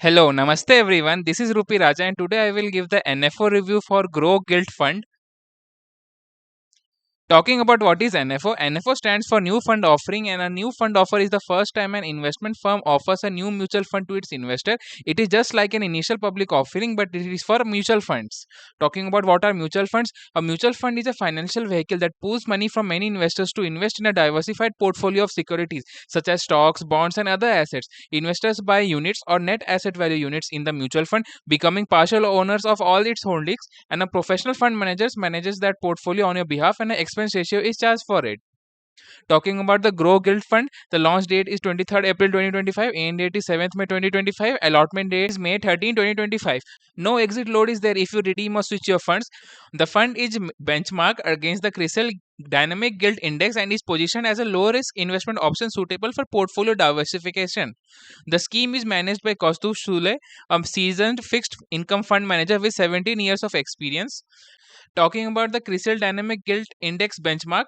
Hello, namaste everyone. This is Rupi Raja, and today I will give the NFO review for Grow Guild Fund. Talking about what is NFO, NFO stands for New Fund Offering, and a new fund offer is the first time an investment firm offers a new mutual fund to its investor. It is just like an initial public offering, but it is for mutual funds. Talking about what are mutual funds, a mutual fund is a financial vehicle that pools money from many investors to invest in a diversified portfolio of securities such as stocks, bonds, and other assets. Investors buy units or net asset value units in the mutual fund, becoming partial owners of all its holdings, and a professional fund manages that portfolio on your behalf, and an expense ratio is charged for it. Talking about the Grow Guild Fund, the launch date is 23rd April 2025, end date is 7th May 2025, allotment date is May 13, 2025. No exit load is there if you redeem or switch your funds. The fund is benchmarked against the CRISIL Dynamic Gilt Index and is positioned as a low risk investment option suitable for portfolio diversification. The scheme is managed by Kaustubh Shule, a seasoned fixed income fund manager with 17 years of experience. Talking about the CRISIL Dynamic Gilt Index benchmark,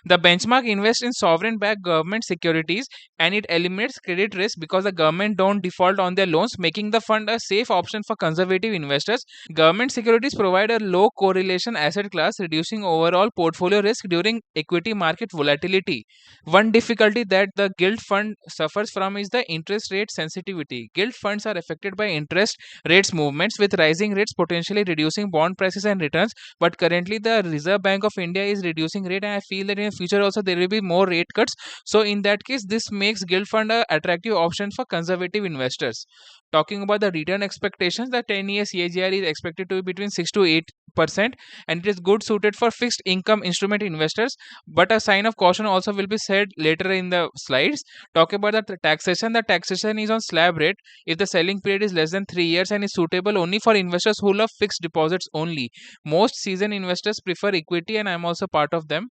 the benchmark invests in sovereign backed government securities, and it eliminates credit risk because the government don't default on their loans, making the fund a safe option for conservative investors. Government securities provide a low correlation asset class, reducing overall portfolio risk during equity market volatility. One difficulty that the gilt fund suffers from is the interest rate sensitivity. Gilt funds are affected by interest rates movements, with rising rates potentially reducing bond prices and returns. But currently the Reserve Bank of India is reducing rate, and I feel that in the future also there will be more rate cuts. So in that case, this makes gilt fund a attractive option for conservative investors. Talking about the return expectations, the 10 years CAGR is expected to be between 6 to 8%, and it is good suited for fixed income instrument investors. But a sign of caution also will be said later in the slides. Talk about the taxation. The taxation is on slab rate if the selling period is less than 3 years, and is suitable only for investors who love fixed deposits only. Most seasoned investors prefer equity, and I'm also part of them.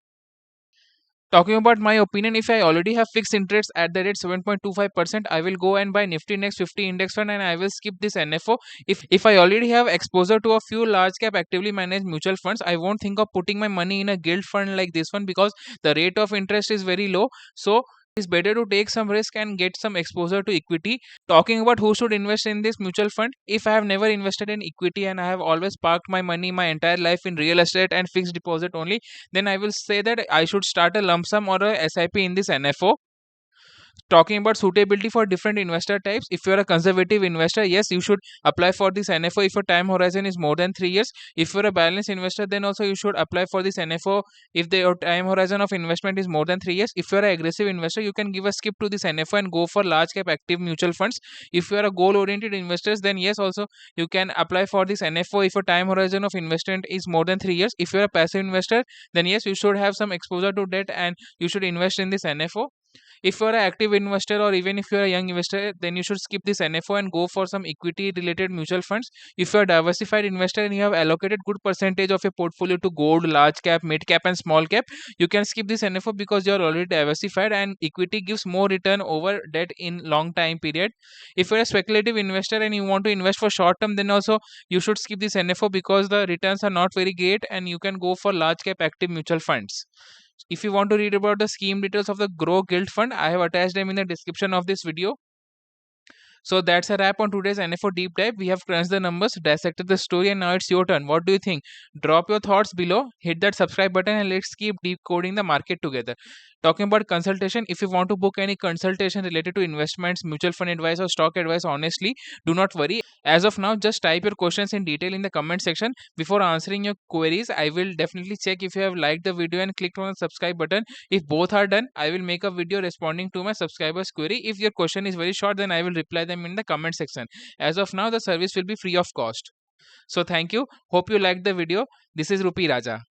Talking about my opinion, if I already have fixed interest at the rate 7.25%, I will go and buy Nifty Next 50 index fund, and I will skip this NFO. If I already have exposure to a few large cap actively managed mutual funds, I won't think of putting my money in a gilt fund like this one because the rate of interest is very low. So it's better to take some risk and get some exposure to equity. Talking about who should invest in this mutual fund, if I have never invested in equity and I have always parked my money my entire life in real estate and fixed deposit only, then I will say that I should start a lump sum or a SIP in this NFO. Talking about suitability for different investor types, if you're a conservative investor, yes, you should apply for this NFO if your time horizon is more than 3 years. If you're a balanced investor, then also you should apply for this NFO if your time horizon of investment is more than 3 years. If you're an aggressive investor, you can give a skip to this NFO and go for large cap active mutual funds. If you are a goal oriented investors, then yes, also you can apply for this NFO if your time horizon of investment is more than 3 years. If you're a passive investor, then yes, you should have some exposure to debt and you should invest in this NFO. If you're an active investor, or even if you're a young investor, then you should skip this NFO and go for some equity related mutual funds. If you're a diversified investor and you have allocated good percentage of your portfolio to gold, large cap, mid cap, and small cap, you can skip this NFO because you're already diversified and equity gives more return over debt in long time period. If you're a speculative investor and you want to invest for short term, then also you should skip this NFO because the returns are not very great, and you can go for large cap active mutual funds. If you want to read about the scheme details of the Grow Guild Fund, I have attached them in the description of this video. So that's a wrap on today's NFO deep dive. We have crunched the numbers, dissected the story, and now it's your turn. What do you think? Drop your thoughts below, hit that subscribe button, and let's keep decoding the market together. Talking about consultation, if you want to book any consultation related to investments, mutual fund advice, or stock advice, honestly, do not worry. As of now, just type your questions in detail in the comment section. Before answering your queries, I will definitely check if you have liked the video and clicked on the subscribe button. If both are done, I will make a video responding to my subscribers' query. If your question is very short, then I will reply them in the comment section. As of now, the service will be free of cost. So thank you. Hope you liked the video. This is Rupi Raja.